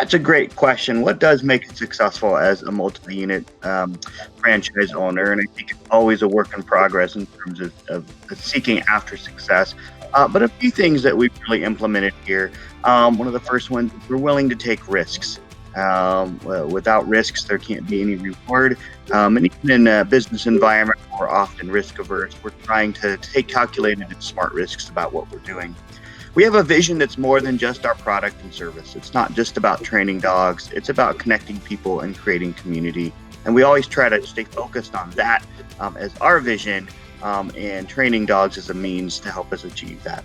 That's a great question. What does make it successful as a multi-unit franchise owner? And I think it's always a work in progress in terms of seeking after success. But a few things that we've really implemented here. One of the first ones, we're willing to take risks. Well, without risks, there can't be any reward. And even in a business environment, we're often risk averse. We're trying to take calculated and smart risks about what we're doing. We have a vision that's more than just our product and service. It's not just about training dogs. It's about connecting people and creating community. And we always try to stay focused on that as our vision, and training dogs as a means to help us achieve that.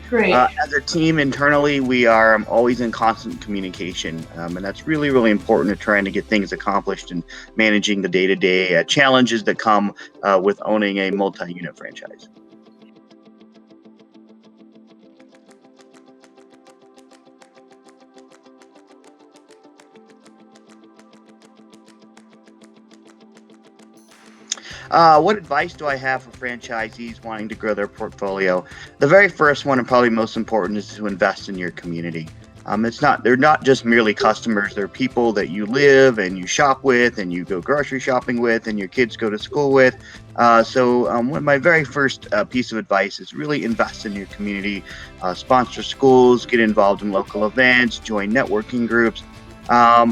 Great. As a team internally, we are always in constant communication, and that's really, really important to trying to get things accomplished and managing the day-to-day challenges that come with owning a multi-unit franchise. What advice do I have for franchisees wanting to grow their portfolio? The very first one, and probably most important, is to invest in your community. They're not just merely customers. They're people that you live and you shop with and you go grocery shopping with and your kids go to school with. One of my very first piece of advice is really invest in your community, sponsor schools, get involved in local events, join networking groups.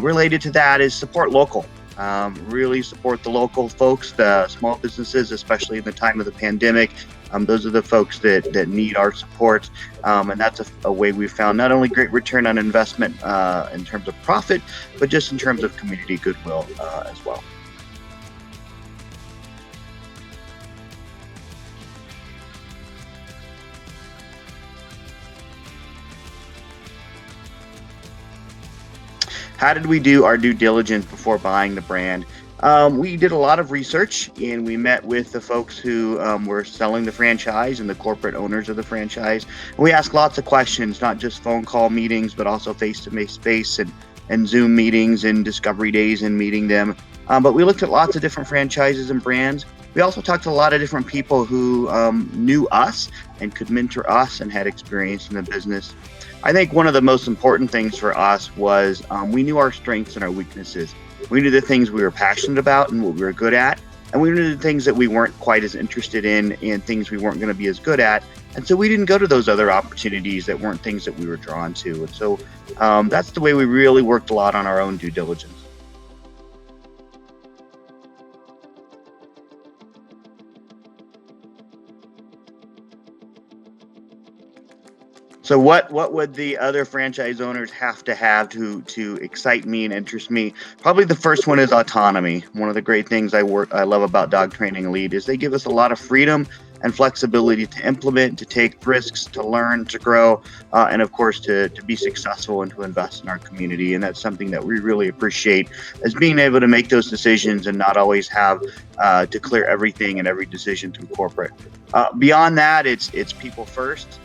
Related to that is support local. Really support the local folks, the small businesses, especially in the time of the pandemic. Those are the folks that need our support. And that's a way we've found not only great return on investment in terms of profit, but just in terms of community goodwill as well. How did we do our due diligence before buying the brand? We did a lot of research and we met with the folks who were selling the franchise and the corporate owners of the franchise. And we asked lots of questions, not just phone call meetings, but also face-to-face and Zoom meetings and discovery days and meeting them. But we looked at lots of different franchises and brands. We also talked to a lot of different people who knew us and could mentor us and had experience in the business. I think one of the most important things for us was we knew our strengths and our weaknesses. We knew the things we were passionate about and what we were good at, and we knew the things that we weren't quite as interested in and things we weren't going to be as good at. And so we didn't go to those other opportunities that weren't things that we were drawn to. And so that's the way we really worked a lot on our own due diligence. So what would the other franchise owners have to excite me and interest me? Probably the first one is autonomy. One of the great things I love about Dog Training Lead is they give us a lot of freedom and flexibility to implement, to take risks, to learn, to grow, and of course to be successful and to invest in our community. And that's something that we really appreciate, is being able to make those decisions and not always have to clear everything and every decision through corporate. Beyond that, it's people first.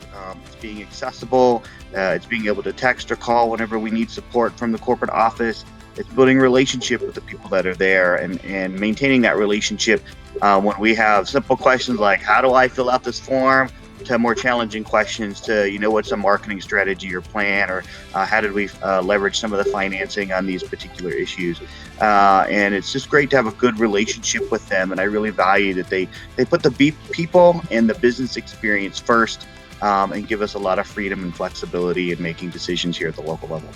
It's being accessible. It's being able to text or call whenever we need support from the corporate office. It's building relationship with the people that are there and maintaining that relationship when we have simple questions like, how do I fill out this form, to more challenging questions to, what's a marketing strategy or plan, or how did we leverage some of the financing on these particular issues. And it's just great to have a good relationship with them. And I really value that they put the people and the business experience first, and give us a lot of freedom and flexibility in making decisions here at the local level.